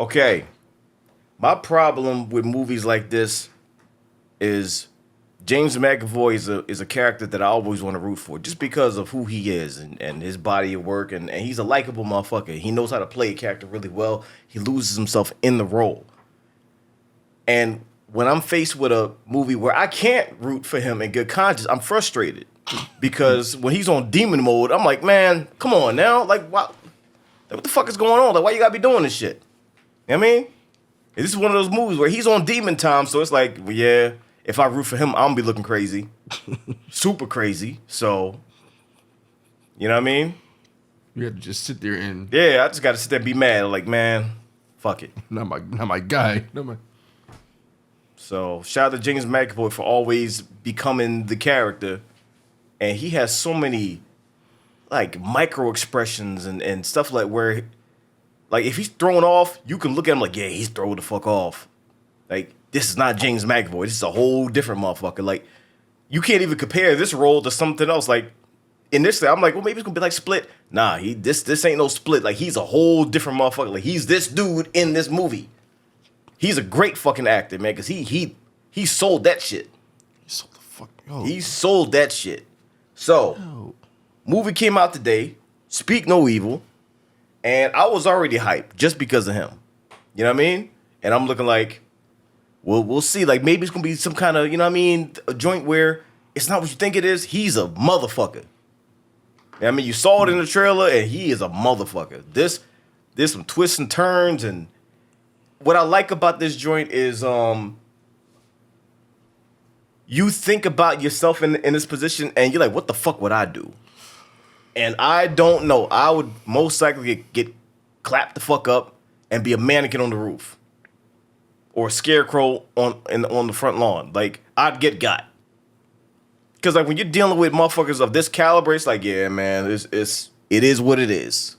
Okay. My problem with movies like this is James McAvoy is a character that I always want to root for just because of who he is and his body of work. And he's a likable motherfucker. He knows how to play a character really well. He loses himself in the role. And when I'm faced with a movie where I can't root for him in good conscience, I'm frustrated. Because when he's on demon mode, I'm like, man, come on now. Like, what the fuck is going on? Like, why you gotta be doing this shit? You know what I mean? This is one of those movies where he's on demon time, so it's like, well, yeah, if I root for him, I'm gonna be looking crazy. Super crazy. So, you know what I mean? You have to just sit there and... Yeah, I just gotta sit there and be mad. Like, man, fuck it. Not my guy. So, shout out to James McAvoy for always becoming the character. And he has so many, like, micro expressions and stuff like where, like, if he's thrown off, you can look at him like, yeah, he's thrown the fuck off. Like, this is not James McAvoy. This is a whole different motherfucker. Like, you can't even compare this role to something else. Like, initially, I'm like, well, maybe it's gonna be like Split. Nah, this ain't no Split. Like, he's a whole different motherfucker. Like, he's this dude in this movie. He's a great fucking actor, man, because he sold that shit. He sold the fuck. Yo. He sold that shit. So, movie came out today, Speak No Evil, and I was already hyped just because of him. You know what I mean? And I'm looking like, well, we'll see. Like, maybe it's going to be some kind of, you know what I mean, a joint where it's not what you think it is. He's a motherfucker. You know what I mean? You saw it in the trailer, and he is a motherfucker. There's some twists and turns, and what I like about this joint is, you think about yourself in this position and you're like, what the fuck would I do? And I don't know. I would most likely get clapped the fuck up and be a mannequin on the roof. Or a scarecrow on the front lawn. Like, I'd get got. Because, like, when you're dealing with motherfuckers of this caliber, it's like, yeah, man, it is what it is.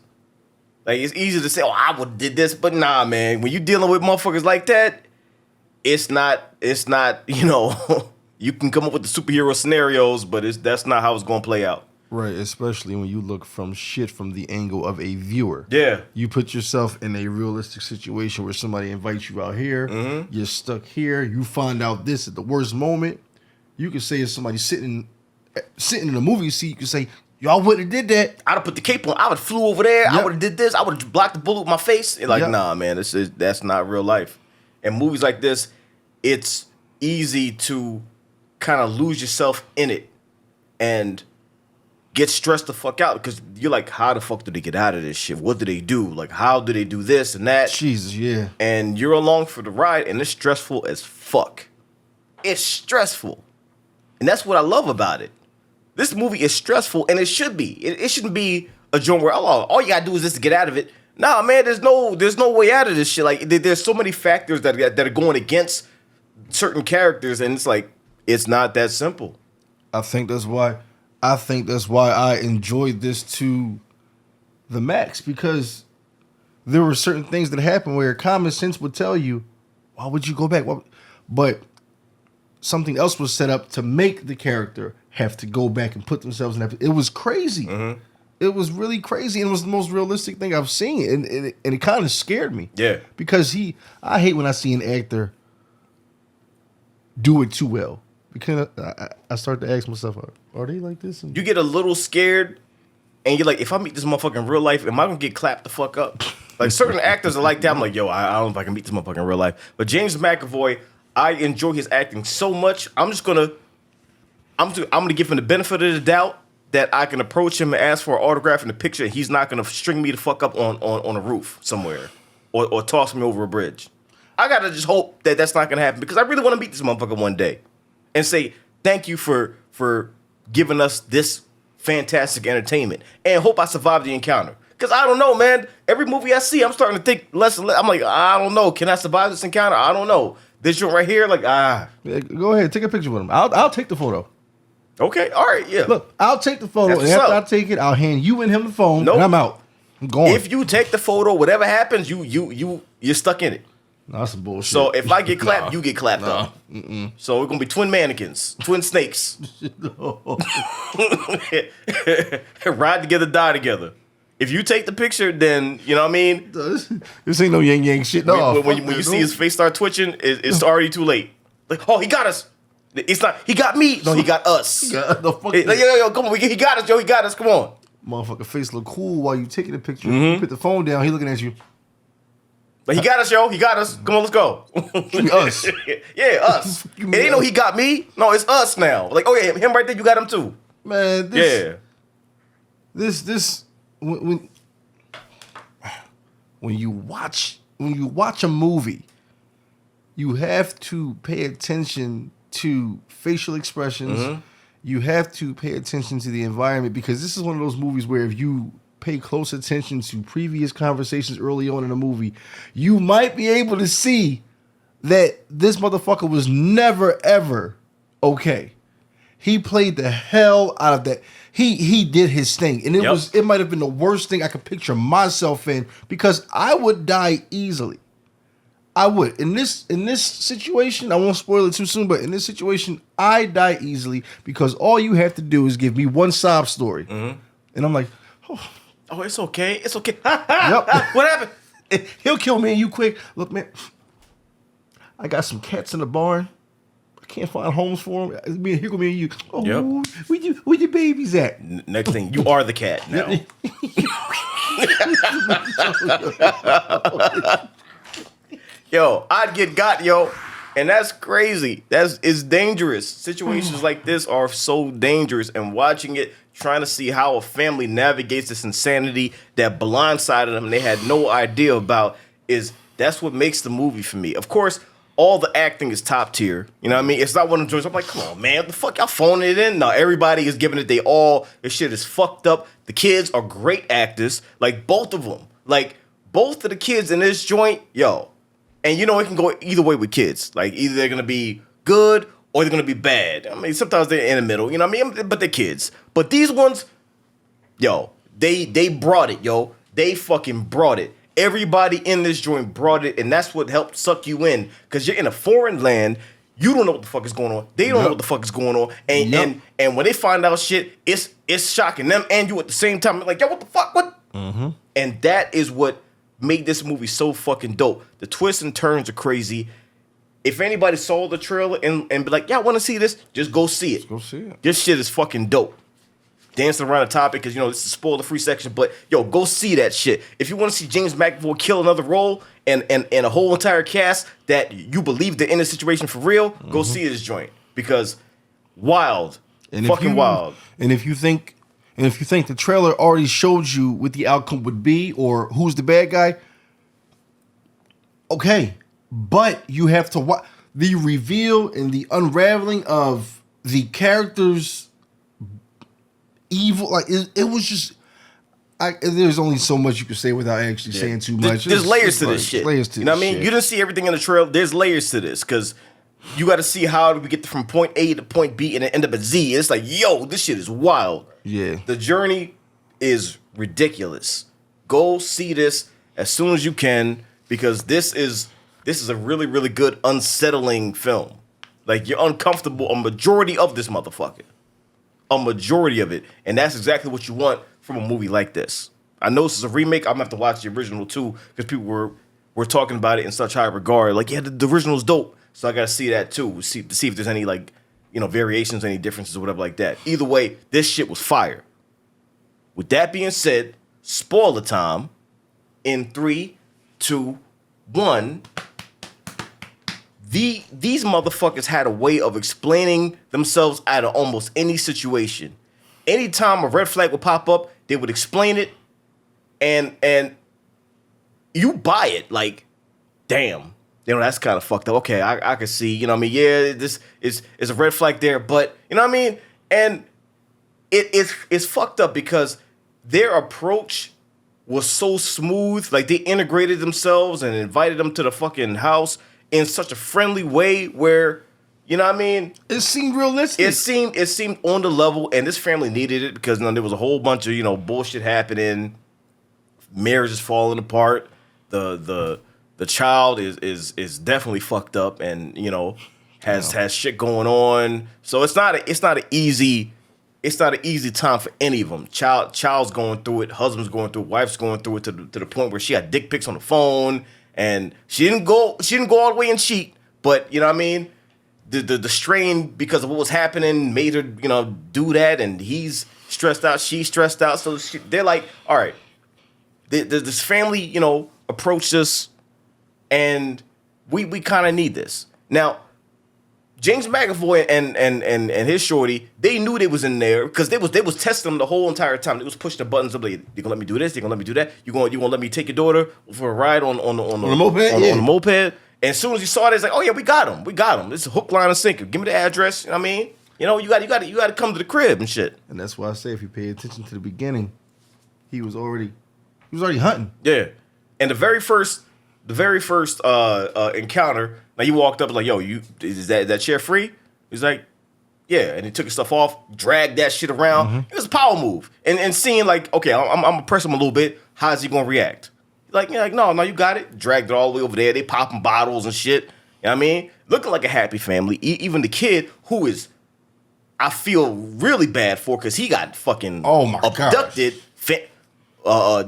Like, it's easy to say, oh, I would did this, but nah, man. When you're dealing with motherfuckers like that, it's not, you know... You can come up with the superhero scenarios, but that's not how it's going to play out. Right, especially when you look from the angle of a viewer. Yeah. You put yourself in a realistic situation where somebody invites you out here, you're stuck here, you find out this at the worst moment. You can say if somebody sitting in a movie seat, you can say, y'all wouldn't have did that. I'd have put the cape on. I would have flew over there. Yep. I would have did this. I would have blocked the bullet with my face. And like, nah, man, that's not real life. And movies like this, it's easy to kind of lose yourself in it and get stressed the fuck out because you're like, how the fuck do they get out of this shit? What do they do? Like, how do they do this and that? Jesus, yeah. And you're along for the ride, and it's stressful as fuck. It's stressful. And that's what I love about it. This movie is stressful, and it should be. It shouldn't be a joint where all you gotta do is just to get out of it. Nah, man, there's no way out of this shit. Like, there's so many factors that are going against certain characters, and it's like, it's not that simple. I think that's why I enjoyed this to the max, because there were certain things that happened where common sense would tell you, why would you go back? But something else was set up to make the character have to go back and put themselves in that. It was crazy. Mm-hmm. It was really crazy, and it was the most realistic thing I've seen, and it kind of scared me. Yeah, because I hate when I see an actor do it too well. Because I start to ask myself, are they like this? You get a little scared, and you're like, if I meet this motherfucker in real life, am I gonna get clapped the fuck up? Like, certain actors are like that. I'm like, yo, I don't know if I can meet this motherfucker in real life. But James McAvoy, I enjoy his acting so much. I'm gonna give him the benefit of the doubt that I can approach him and ask for an autograph and a picture, and he's not gonna string me the fuck up on a roof somewhere or toss me over a bridge. I gotta just hope that that's not gonna happen, because I really want to meet this motherfucker one day and say thank you for giving us this fantastic entertainment, and hope I survive the encounter. Because I don't know, man. Every movie I see, I'm starting to think less and less. I'm like, I don't know. Can I survive this encounter? I don't know. This joint right here, like, Yeah, go ahead, take a picture with him. I'll take the photo. Okay, all right, yeah. Look, I'll take the photo, and after I take it, I'll hand you and him the phone, and I'm out. I'm going. If you take the photo, whatever happens, you're stuck in it. No, that's some bullshit. So if I get clapped, you get clapped up. So we're gonna be twin mannequins, twin snakes. Ride together, die together. If you take the picture, then you know what I mean. This ain't no yang yang shit. No, When you see his face start twitching, it's already too late. Like, oh, he got us. It's not. He got me. No, he got us. Like, yo, come on. He got us, yo. He got us. Come on. Motherfucker face look cool while you taking the picture. You put the phone down. He looking at you. But he got us, yo. He got us. Come on, let's go. Us. Yeah, us. It ain't no he got me. No, it's us now. Like, oh yeah, him right there. You got him too. Man, this when you watch a movie, you have to pay attention to facial expressions. You have to pay attention to the environment, because this is one of those movies where if you pay close attention to previous conversations early on in the movie, you might be able to see that this motherfucker was never ever okay. He played the hell out of that. He did his thing, and it might have been the worst thing I could picture myself in, because I would die easily. I would. In this situation, I won't spoil it too soon, but in this situation, I die easily, because all you have to do is give me one sob story, and I'm like, oh, it's okay. It's okay. Yep. What happened? He'll kill me and you quick. Look, man, I got some cats in the barn. I can't find homes for them. Here go me and you. Oh, where your babies at? Next thing, you are the cat now. Yo, I'd get got, yo. And that's crazy. It's dangerous. Situations like this are so dangerous. And watching it, trying to see how a family navigates this insanity that blindsided them and they had no idea about, that's what makes the movie for me. Of course, all the acting is top tier. You know what I mean? It's not one of those. I'm like, come on, man. What the fuck y'all phoning it in? No, everybody is giving it they all. This shit is fucked up. The kids are great actors. Like, both of them. Like, both of the kids in this joint, yo. And you know it can go either way with kids. Like, either they're going to be good or they're going to be bad. I mean, sometimes they're in the middle. You know what I mean? But they're kids. But these ones, yo, they brought it, yo. They fucking brought it. Everybody in this joint brought it, and that's what helped suck you in. Because you're in a foreign land, you don't know what the fuck is going on. They don't know what the fuck is going on. And when they find out shit, it's shocking them and you at the same time. Like, yo, what the fuck? What? And that is what made this movie so fucking dope. The twists and turns are crazy. If anybody saw the trailer and be like, yeah, I want to see this, just go see it. Go see it. This shit is fucking dope. Dancing around the topic because, you know, this is spoiler-free section, but, yo, go see that shit. If you want to see James McAvoy kill another role and a whole entire cast that you believe they're in the situation for real, go see this joint. Because wild. And fucking wild. And if you think the trailer already showed you what the outcome would be or who's the bad guy, okay. But you have to watch the reveal and the unraveling of the characters' evil. Like, it was just... there's only so much you can say without actually saying too much. There's layers to this shit. Layers to you know what I mean? Shit. You didn't see everything in the trailer. There's layers to this because you got to see how we get from point A to point B and then end up at Z. It's like, yo, this shit is wild. Yeah. The journey is ridiculous. Go see this as soon as you can because this is a really, really good, unsettling film. Like, you're uncomfortable a majority of this motherfucker. A majority of it. And that's exactly what you want from a movie like this. I know this is a remake. I'm going to have to watch the original, too, because people were talking about it in such high regard. Like, yeah, the original's dope. So I got to see that, too, to see if there's any, like, you know, variations, any differences or whatever like that. Either way, this shit was fire. With that being said, spoiler time. In 3, 2, 1... These motherfuckers had a way of explaining themselves out of almost any situation. Anytime a red flag would pop up, they would explain it, and you buy it. Like, damn, you know, that's kind of fucked up. Okay, I can see, you know what I mean? Yeah, this is a red flag there, but, you know what I mean? And it's fucked up because their approach was so smooth. Like, they integrated themselves and invited them to the fucking house in such a friendly way where, you know what I mean? It seemed realistic. It seemed on the level, and this family needed it because, you know, there was a whole bunch of, you know, bullshit happening. Marriages falling apart. The child is definitely fucked up and, you know, has shit going on. So it's not an easy it's not an easy time for any of them. Child's going through it, husband's going through it, wife's going through it to the point where she had dick pics on the phone, and she didn't go all the way and cheat, but you know what I mean. The strain because of what was happening made her do that, and he's stressed out, she's stressed out, so they're like, all right, this family approached us, and we kind of need this now. James McAvoy and his shorty, they knew they was in there because they was testing them the whole entire time. They was pushing the buttons up like, you gonna let me do this? You gonna let me do that? You gonna let me take your daughter for a ride on the moped? On the moped? And as soon as you saw it, it's like, oh yeah, we got him. It's a hook, line, and sinker. Give me the address. You know what I mean? You got to come to the crib and shit. And that's why I say if you pay attention to the beginning, he was already hunting. Yeah. And the very first encounter, now he walked up like, yo, is that chair free? He's like, yeah. And he took his stuff off, dragged that shit around. Mm-hmm. It was a power move. And seeing like, okay, I'm gonna press him a little bit. How's he gonna react? Like, no, you got it. Dragged it all the way over there. They popping bottles and shit. You know what I mean? Looking like a happy family. Even the kid, who is, I feel really bad for, because he got fucking abducted.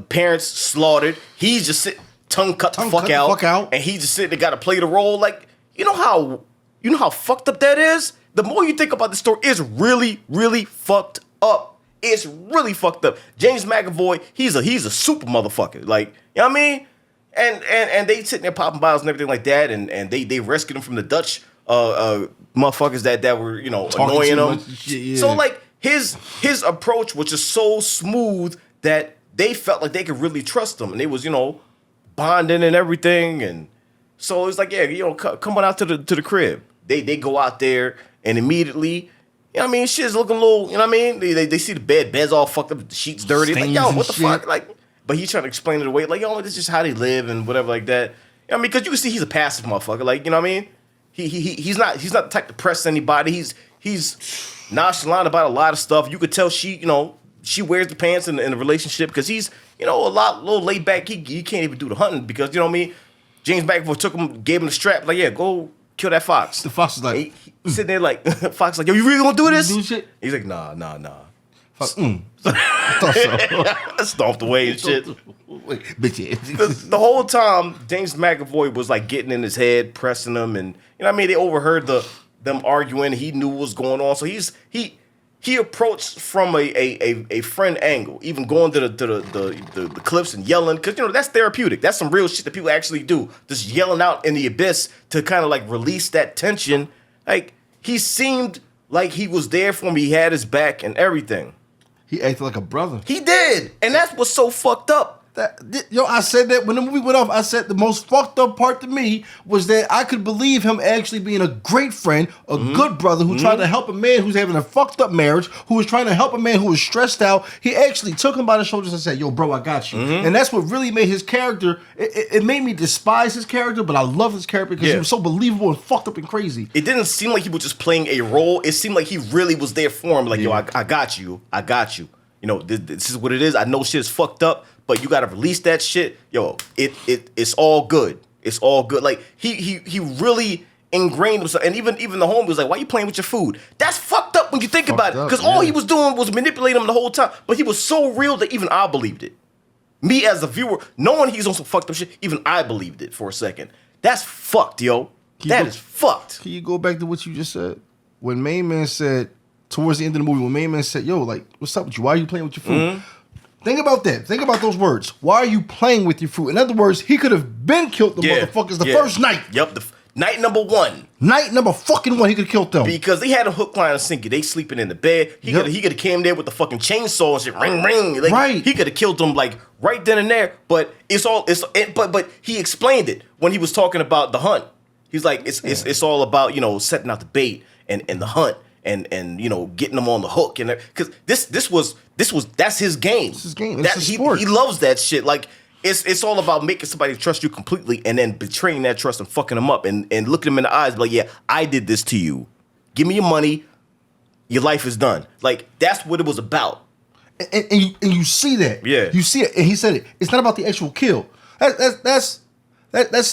Parents slaughtered. He's just sitting, tongue cut the fuck out. And he just sitting there, got to play the role. Like, you know how fucked up that is? The more you think about the story, it's really, really fucked up. It's really fucked up. James McAvoy, he's a super motherfucker. Like, you know what I mean? And they sitting there popping bottles and everything like that, and they rescued him from the Dutch motherfuckers that were annoying him. Shit, yeah. So like his approach was just so smooth that they felt like they could really trust him, and they was bonding and everything, and so it's like, yeah, come on out to the crib. They go out there and immediately. You know what I mean? Shit's looking a little, you know what I mean? They see the bed's all fucked up, the sheets dirty. Like, yo, what the fuck? Like, but he's trying to explain it away. Like, yo, this is just how they live and whatever like that. You know what I mean? Because you can see he's a passive motherfucker. Like, you know what I mean? He's not the type to press anybody. He's nonchalant about a lot of stuff. You could tell she wears the pants in the relationship because he's, a little laid back. He can't even do the hunting because, you know what I mean? James McAvoy gave him the strap. Like, yeah, go kill that fox. The fox is like, he sitting there like, fox like, yo, you really gonna do this? Do shit? He's like, nah. Fox, I thought so. Stomped away and shit. Wait, bitch. The whole time, James McAvoy was like getting in his head, pressing him, and you know what I mean? They overheard them arguing. He knew what was going on, so he approached from a friend angle, even going to the cliffs and yelling, because that's therapeutic. That's some real shit that people actually do. Just yelling out in the abyss to kind of like release that tension. Like, he seemed like he was there for me. He had his back and everything. He acted like a brother. He did, and that's what's so fucked up. I said that when the movie went off, I said the most fucked up part to me was that I could believe him actually being a great friend, a good brother who tried to help a man who's having a fucked up marriage, who was trying to help a man who was stressed out. He actually took him by the shoulders and said, yo, bro, I got you. And that's what really made his character, it made me despise his character, but I love his character because he was so believable and fucked up and crazy. It didn't seem like he was just playing a role. It seemed like he really was there for him. Like, yo, I got you. This is what it is. I know shit's fucked up, but you gotta release that shit. Yo, it's all good. It's all good. Like he really ingrained himself, and even the homie was like, "Why you playing with your food?" That's fucked up when you think about it, because all he was doing was manipulating him the whole time. But he was so real that even I believed it. Me as a viewer, knowing he's on some fucked up shit, even I believed it for a second. That's fucked, yo. That is fucked. Can you go back to what you just said? When Main Man said towards the end of the movie, when Main Man said, "Yo, like, what's up with you? Why are you playing with your food?" Think about that. Think about those words. Why are you playing with your food? In other words, he could have been killed the motherfuckers the first night. Yep, night number one. Night number fucking one, he could have killed them. Because they had a hook, line, and sinker. They sleeping in the bed. He could have came there with the fucking chainsaw and shit. Ring, ring. Like, right. He could have killed them like right then and there. But but he explained it when he was talking about the hunt. He's like, it's all about setting out the bait and the hunt. And getting them on the hook, and because that's his game. It's his game. It's his sport. He loves that shit. Like it's all about making somebody trust you completely, and then betraying that trust and fucking them up, and looking them in the eyes, like, yeah, I did this to you. Give me your money. Your life is done. Like, that's what it was about. And you see that. Yeah. You see it, and he said it. It's not about the actual kill. That's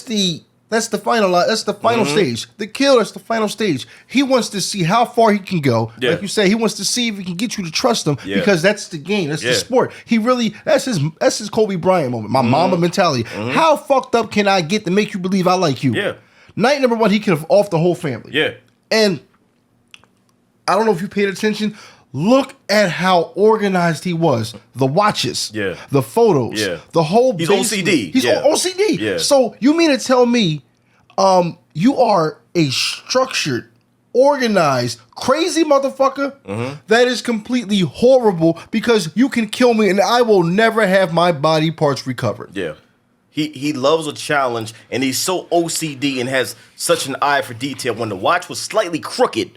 the That's the final. That's the final stage. The kill. That's the final stage. He wants to see how far he can go. Yeah. Like you say, he wants to see if he can get you to trust him because that's the game. That's the Yeah. sport. He really. That's his Kobe Bryant moment. My mama mentality. How fucked up can I get to make you believe I like you? Yeah. Night number one, he could have off the whole family. Yeah. And I don't know if you paid attention. Look at how organized he was. The watches, Yeah. the photos, Yeah. the whole. He's basement. OCD. He's Yeah. OCD. Yeah. So you mean to tell me, you are a structured, organized, crazy motherfucker that is completely horrible because you can kill me and I will never have my body parts recovered. Yeah. He loves a challenge, and he's so OCD and has such an eye for detail. When the watch was slightly crooked,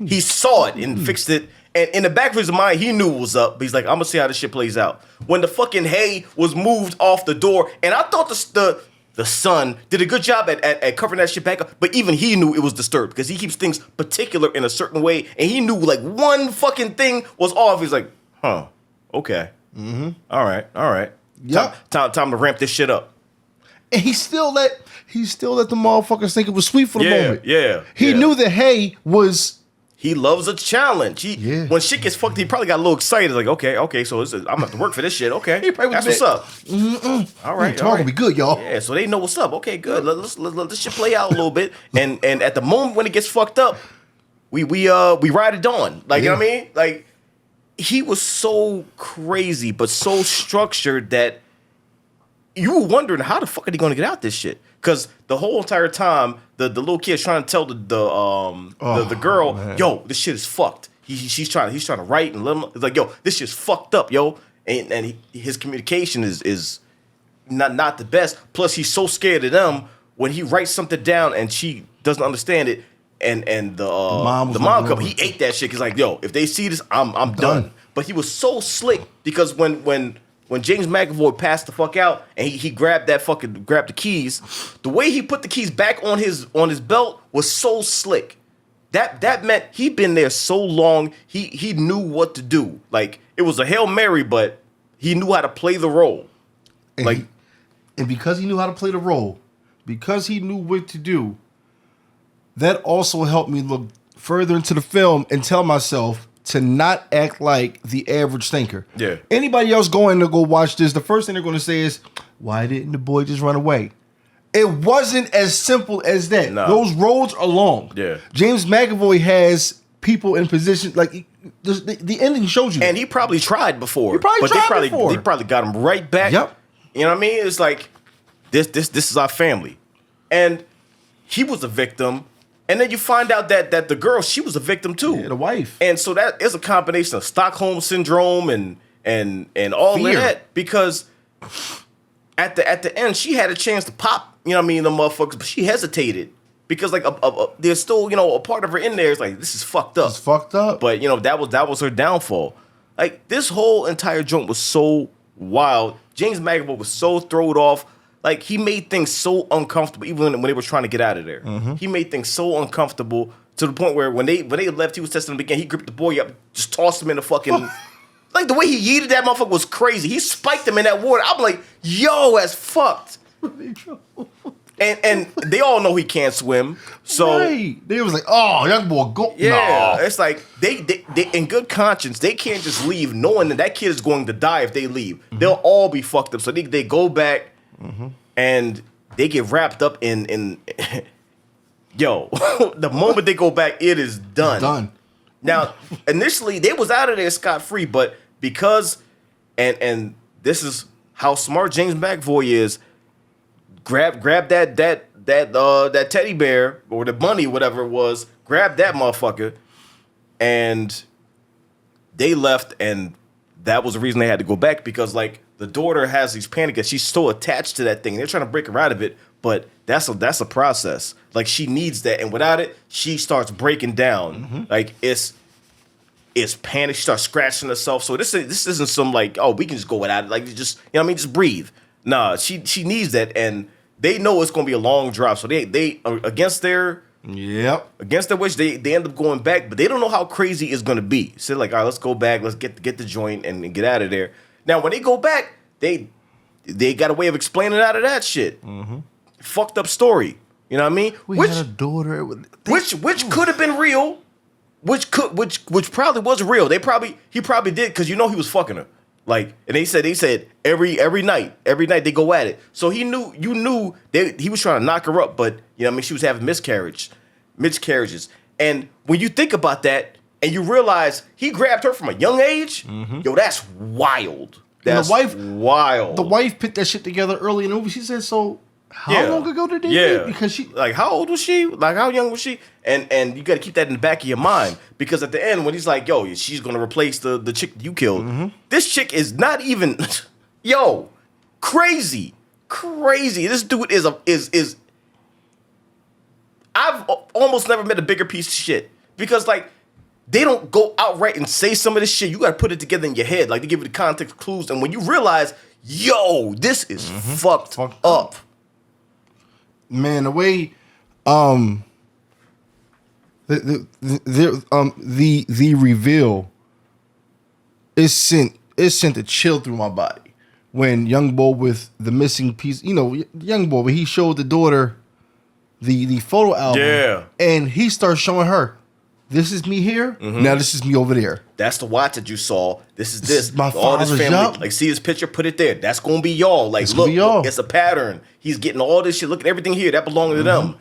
he saw it and fixed it. And in the back of his mind, he knew it was up. But he's like, I'm gonna see how this shit plays out. When the fucking hay was moved off the door, and I thought the son did a good job at covering that shit back up, but even he knew it was disturbed because he keeps things particular in a certain way, and he knew like one fucking thing was off. He's like, huh, okay, all right, Yep. time to ramp this shit up. And he still let the motherfuckers think it was sweet for the moment. Yeah. He knew the hay was. He loves a challenge. Yeah. When shit gets fucked, he probably got a little excited. Like, okay, so I'm gonna have to work for this shit. Okay, He probably that's was what's up. All right, Tomorrow gonna be good, y'all. Yeah, so they know what's up. Okay, good. Let this shit play out a little bit. And at the moment when it gets fucked up, we ride it on. Like, you know what I mean? Like, he was so crazy, but so structured that you were wondering how the fuck are they gonna get out this shit? Because the whole entire time, the little kid's trying to tell the girl, man. yo, this shit is fucked. He's trying to write and let him. It's like, yo, this shit's fucked up, yo. And his communication is not the best. Plus, he's so scared of them when he writes something down and she doesn't understand it. And the mom come, he ate that shit. He's like, yo, if they see this, I'm done. But he was so slick because when James McAvoy passed the fuck out and he grabbed the keys, the way he put the keys back on his belt was so slick. That meant he'd been there so long, he knew what to do. Like, it was a Hail Mary, but he knew how to play the role. And because he knew how to play the role, because he knew what to do, that also helped me look further into the film and tell myself to not act like the average thinker. Yeah. Anybody else going to go watch this, the first thing they're going to say is, why didn't the boy just run away? It wasn't as simple as that. No. Those roads are long. Yeah. James McAvoy has people in position, like, the ending shows you. And he probably tried before. He probably tried before. They probably got him right back. Yep. You know what I mean? It's like, this is our family. And he was a victim. And then you find out that the girl, she was a victim too. Yeah, the wife. And so that is a combination of Stockholm syndrome and all Fear. of that. Because at the end, she had a chance to pop, you know what I mean, the motherfuckers, but she hesitated. Because like there's still, you know, a part of her in there is like, this is fucked up. It's fucked up. But you know, that was her downfall. Like, this whole entire joint was so wild. James McAvoy was so thrown off. Like, he made things so uncomfortable, even when they were trying to get out of there. He made things so uncomfortable to the point where when they left, he was testing them again. He gripped the boy up, just tossed him in the fucking. Like, the way he yeeted that motherfucker was crazy. He spiked him in that water. I'm like, yo, that's fucked. And they all know he can't swim. So right. They was like, oh, young boy, go. yeah, No. it's like they in good conscience, they can't just leave knowing that kid is going to die if they leave. They'll all be fucked up. So they go back and they get wrapped up in yo, the moment they go back, it is done. It's done. Now, initially they was out of there scot-free, but because and this is how smart James McAvoy is, grab that teddy bear or the bunny, whatever it was, grab that motherfucker, and they left, and that was the reason they had to go back, because like the daughter has these panic attacks. She's so attached to that thing. They're trying to break her out of it, but that's a process. Like, she needs that, and without it, she starts breaking down. Like, it's panic. She starts scratching herself. So this isn't some like, oh, we can just go without it. Like, just, you know what I mean, just breathe. Nah, she needs that, and they know it's gonna be a long drive. So they against their wish, they end up going back, but they don't know how crazy it's gonna be. So they're like, all right, let's go back, let's get the joint and get out of there. Now, when they go back, they got a way of explaining out of that shit. Fucked up story. You know what I mean? We had a daughter. Which could have been real. Which probably wasn't real. He probably did because he was fucking her. Like, and they said every night they go at it. So he knew he was trying to knock her up, but she was having miscarriages. And when you think about that and you realize he grabbed her from a young age, that's wild. That's wild. The wife put that shit together early in the movie. She said, "So how long ago did they meet?" Because she how old was she? Like how young was she? And you got to keep that in the back of your mind because at the end when he's like, "Yo, she's gonna replace the chick you killed," this chick is not even, crazy. This dude is. I've almost never met a bigger piece of shit because like they don't go outright and say some of this shit. You got to put it together in your head, like they give you the context clues, and when you realize, this is fucked up. Man, the way the reveal is sent a chill through my body when young boy with the missing piece, young boy when he showed the daughter the photo album, and he starts showing her, this is me here, now this is me over there. That's the watch that you saw. This is my all this father's family. job. Like, see his picture, put it there. That's gonna be y'all. Like, look, it's a pattern. He's getting all this shit. Look at everything here. That belongs to them.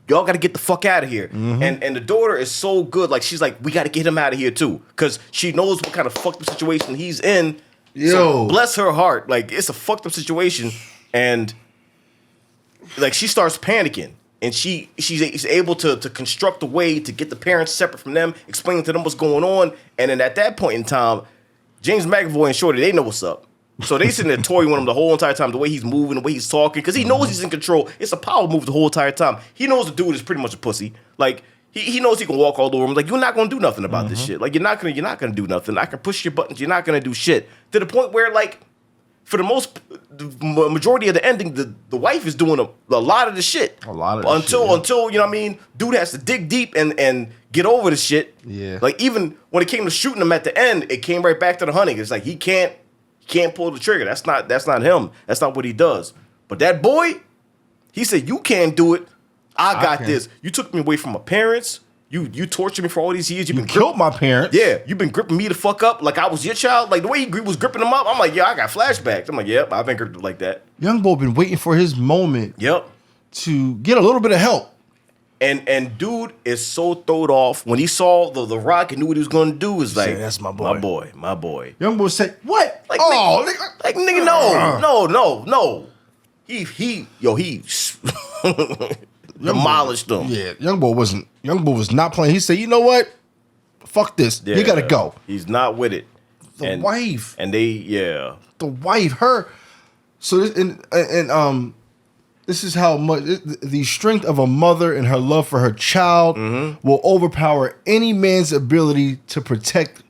Y'all got to get the fuck out of here. And the daughter is so good. Like, she's like, we got to get him out of here too, because she knows what kind of fucked up situation he's in. So bless her heart. Like, it's a fucked up situation, and like she starts panicking. And she's able to construct a way to get the parents separate from them, explaining to them what's going on. And then at that point in time, James McAvoy and Shorty, they know what's up. So they sitting there toying with him the whole entire time, the way he's moving, the way he's talking, because he knows he's in control. It's a power move the whole entire time. He knows the dude is pretty much a pussy. Like, he knows he can walk all over him. Like, you're not gonna do nothing about this shit. Like, you're not gonna do nothing. I can push your buttons. You're not gonna do shit. To the point where, like, for the majority of the ending, the wife is doing a lot of the shit. Until you know what I mean, dude has to dig deep and get over the shit. Yeah. Like, even when it came to shooting him at the end, it came right back to the hunting. It's like he can't pull the trigger. That's not him. That's not what he does. But that boy, he said, "You can't do it. I got this. You took me away from my parents. You tortured me for all these years. You killed my parents. Yeah, you've been gripping me the fuck up like I was your child. Like the way he was gripping them up, I'm like, I got flashbacks. I'm like, I've been gripped like that. Young boy been waiting for his moment. To get a little bit of help. And dude is so throwed off when he saw the Rock and knew what he was going to do. Is like, that's my boy, my boy. Young boy said, "What? Like, nigga, no. He demolished them. Yeah, Young boy was not playing. He said, "You know what? Fuck this. You gotta go." He's not with it. The wife. And they, the wife, her. So this is how much the strength of a mother and her love for her child will overpower any man's ability to protect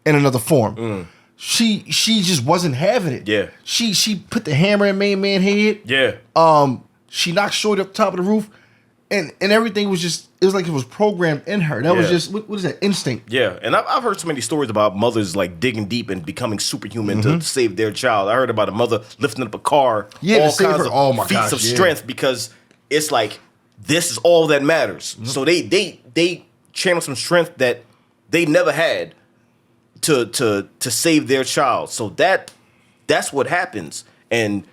in another form. She just wasn't having it. Yeah. She put the hammer in main man head. Yeah. She knocked Shorty up top of the roof, and everything was just, it was like it was programmed in her. That was just, what is that, instinct? Yeah, and I've heard so many stories about mothers like digging deep and becoming superhuman to save their child. I heard about a mother lifting up a car, all kinds of feats of strength, because it's like, this is all that matters. So they channel some strength that they never had to save their child. So that's what happens. And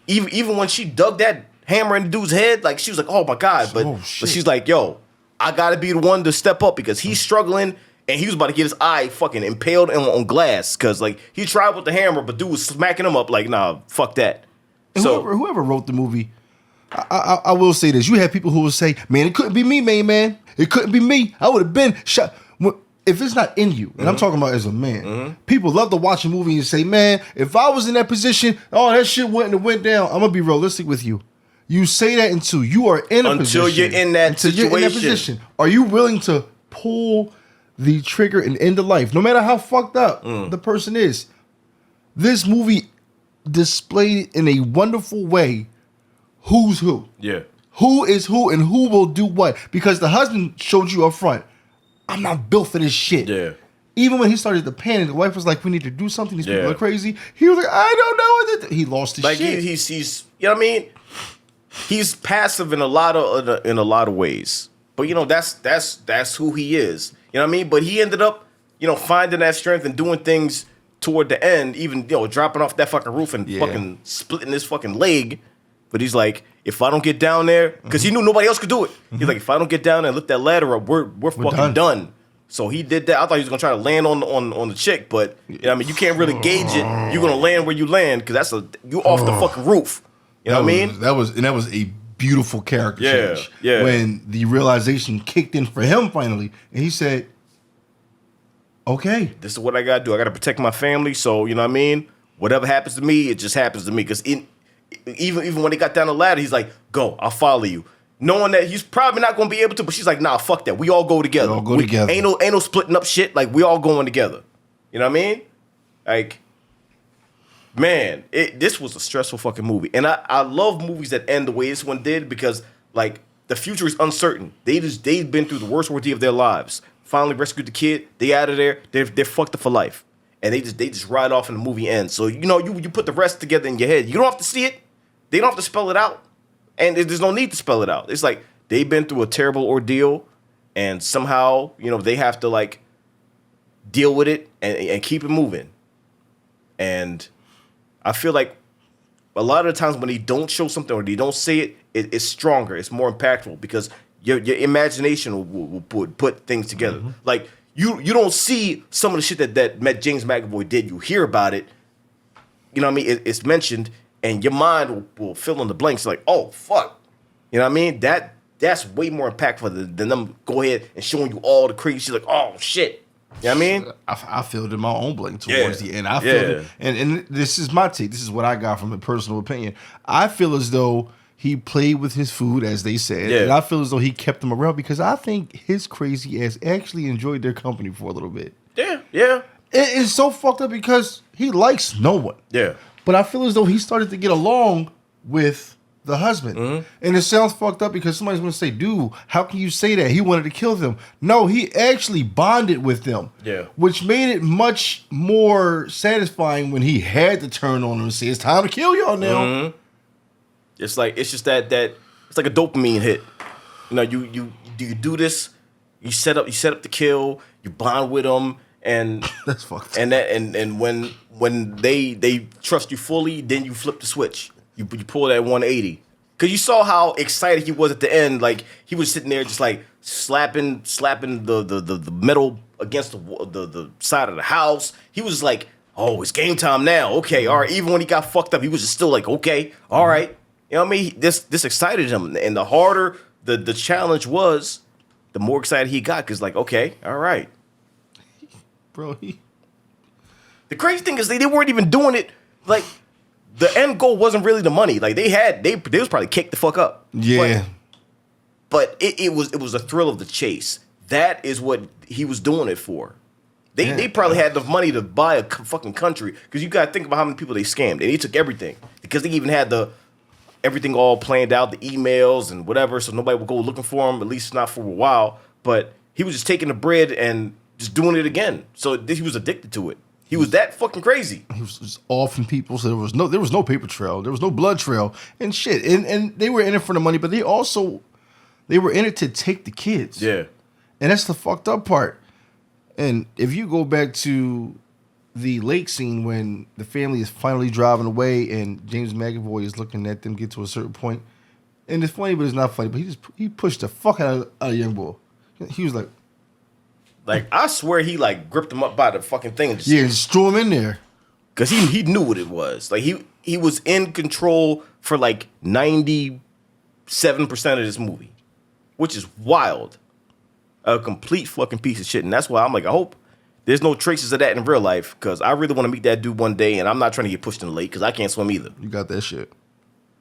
even when she dug that hammer in the dude's head, like, she was like, oh my God. But she's like, yo, I gotta be the one to step up because he's struggling and he was about to get his eye fucking impaled on glass. Cause like he tried with the hammer, but dude was smacking him up like, nah, fuck that. And so whoever wrote the movie, I will say this. You have people who will say, man, it couldn't be me, man. It couldn't be me. I would have been shot. If it's not in you, and I'm talking about as a man, people love to watch a movie and say, man, if I was in that position, that shit wouldn't have went down. I'm going to be realistic with you. You say that until you are in a position. Until you're in that situation. Are you willing to pull the trigger and end the life? No matter how fucked up the person is. This movie displayed in a wonderful way who's who. Yeah. Who is who and who will do what. Because the husband showed you up front, I'm not built for this shit. Yeah. Even when he started to panic, the wife was like, we need to do something. These people are crazy. He was like, I don't know what to do. He lost his shit. He's you know what I mean? he's passive in a lot of ways. But that's who he is. You know what I mean? But he ended up, finding that strength and doing things toward the end, even dropping off that fucking roof and fucking splitting his fucking leg. But he's like, if I don't get down there, because he knew nobody else could do it. He's like, if I don't get down there and lift that ladder up, we're fucking done. So he did that. I thought he was gonna try to land on the chick, but you can't really gauge it. You're gonna land where you land because you off the fucking roof. You know what I mean? That was a beautiful character change. Yeah. When the realization kicked in for him finally, and he said, "Okay, this is what I gotta do. I gotta protect my family. So you know what I mean. Whatever happens to me, it just happens to me. Because even when they got down the ladder, he's like, "Go, I'll follow you." Knowing that he's probably not gonna be able to, but she's like, "Nah, fuck that. We all go together. We all go together. Ain't no splitting up shit. Like we all going together." You know what I mean? Like, man, this was a stressful fucking movie, and I love movies that end the way this one did because like the future is uncertain. They've been through the worst ordeal of their lives. Finally rescued the kid. They out of there. They're fucked up for life, and they just ride off and the movie ends. So you put the rest together in your head. You don't have to see it. They don't have to spell it out. And there's no need to spell it out. It's like they've been through a terrible ordeal, and somehow they have to like deal with it and keep it moving. And I feel like a lot of the times when they don't show something or they don't say it, it's stronger. It's more impactful because your imagination will put things together. Mm-hmm. Like you don't see some of the shit that James McAvoy did. You hear about it. You know what I mean? It's mentioned. And your mind will fill in the blanks like, oh, fuck. You know what I mean? That's way more impactful than them go ahead and showing you all the crazy shit like, oh, shit. You know what I mean? I filled in my own blank towards the end. I filled it. And this is my take. This is what I got from a personal opinion. I feel as though he played with his food, as they said. Yeah. And I feel as though he kept them around because I think his crazy ass actually enjoyed their company for a little bit. Yeah. It's so fucked up because he likes no one. Yeah. But I feel as though he started to get along with the husband. Mm-hmm. And it sounds fucked up because somebody's going to say, dude, how can you say that? He wanted to kill them. No, he actually bonded with them. Yeah. Which made it much more satisfying when he had to turn on them and say, it's time to kill y'all now. Mm-hmm. It's just that it's like a dopamine hit. You do this, you set up the kill, you bond with them. And that's fucked. And when they trust you fully, then you flip the switch. You pull that 180. Cause you saw how excited he was at the end. Like he was sitting there just like slapping the metal against the side of the house. He was like, oh, it's game time now. Okay, all right. Even when he got fucked up, he was just still like, okay, all right. You know what I mean? This excited him, and the harder the challenge was, the more excited he got. Cause like, okay, all right. Bro, the crazy thing is they weren't even doing it like the end goal wasn't really the money. Like they was probably kicked the fuck up. Yeah. But it was a thrill of the chase. That is what he was doing it for. They probably had enough money to buy a fucking country because you gotta think about how many people they scammed and they took everything because they even had everything all planned out, the emails and whatever, so nobody would go looking for him, at least not for a while. But he was just taking the bread and just doing it again. So he was addicted to it. He was that fucking crazy. He was just offing people, so there was no paper trail, there was no blood trail and shit. And they were in it for the money, but they were in it to take the kids. Yeah. And that's the fucked up part. And if you go back to the lake scene when the family is finally driving away and James McAvoy is looking at them get to a certain point, and it's funny, but it's not funny. But he pushed the fuck out of a young boy. He was like, I swear he like gripped him up by the fucking thing and just threw him in there. Cause he knew what it was. Like he was in control for like 97% of this movie, which is wild. A complete fucking piece of shit, and that's why I'm like, I hope there's no traces of that in real life, because I really want to meet that dude one day, and I'm not trying to get pushed in the lake because I can't swim either. You got that shit.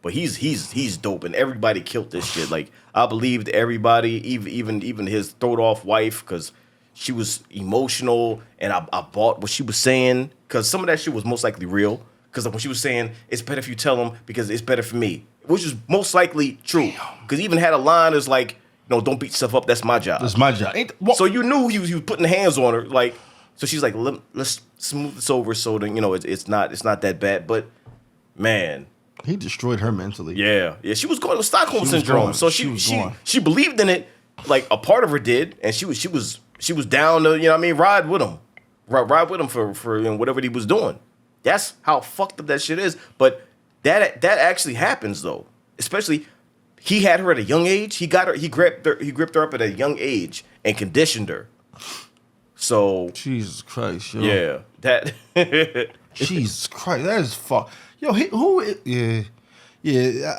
But he's dope, and everybody killed this shit. Like I believed everybody, even his throwed off wife, because she was emotional, and I bought what she was saying, because some of that shit was most likely real. Because when she was saying it's better if you tell him because it's better for me, which is most likely true. Because he even had a line that's like, no, don't beat yourself up. That's my job. That's my job. So you knew he was putting hands on her, like. So she's like, let's smooth this over so that it's not that bad. But man, He destroyed her mentally. Yeah, she was going with Stockholm She was syndrome. going. So She was she going. she believed in it, like a part of her did, and she was down to, you know what I mean, ride with him, ride with him for you know, whatever he was doing. That's how fucked up that shit is. But that actually happens though, especially. He had her at a young age. He gripped her up at a young age and conditioned her. So Jesus Christ, yo. yeah, that Jesus Christ, that is fuck. Yo, yeah.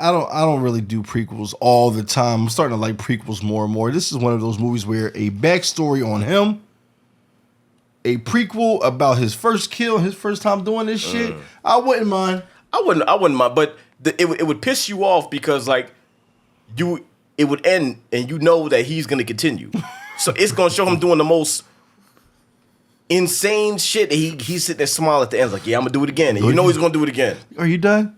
I don't really do prequels all the time. I'm starting to like prequels more and more. This is one of those movies where a backstory on him, a prequel about his first kill, his first time doing this shit. I wouldn't mind. I wouldn't mind, but it would piss you off because like it would end and you know that he's gonna continue. So it's gonna show him doing the most insane shit. He's sitting there smiling at the end, like, yeah, I'm gonna do it again. And you know he's gonna do it again. Are you done?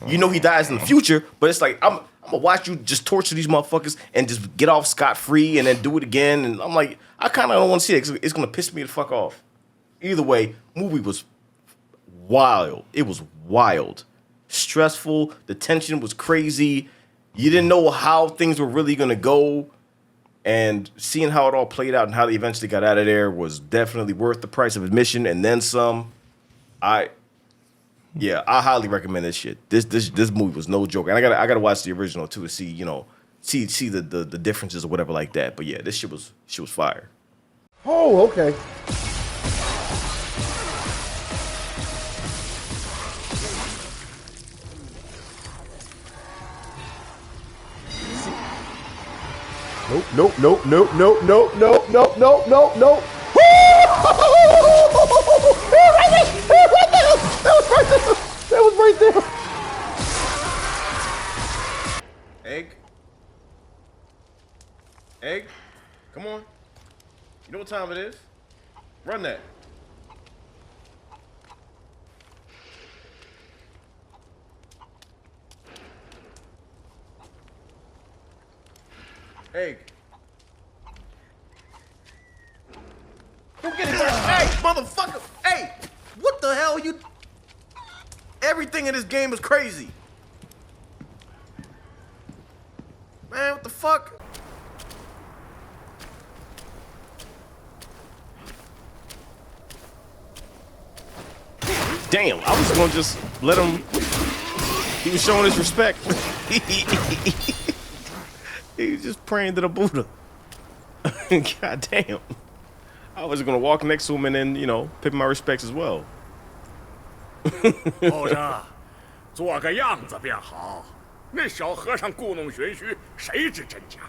You know he dies in the future, but it's like I'm gonna watch you just torture these motherfuckers and just get off scot-free and then do it again. And I'm like, I kinda don't wanna see it because it's gonna piss me the fuck off. Either way, movie was wild. It was wild. Stressful. The tension was crazy. You didn't know how things were really gonna go. And seeing how it all played out and how they eventually got out of there was definitely worth the price of admission and then some. I highly recommend this shit. This movie was no joke. And I gotta watch the original too to see, you know, see the differences or whatever like that. But yeah, this shit was fire. Oh, okay. Nope. Right there. That was right there. Egg, come on. You know what time it is? Run that. Egg. Go get it. Hey, motherfucker. Hey, what the hell you... Everything in this game is crazy. Man, what the fuck? Damn, I was gonna just let him... He was showing his respect. He was just praying to the Buddha. God damn. I was gonna walk next to him and then, you know, pay my respects as well. 后生，做个样子便好。那小和尚故弄玄虚，谁知真假？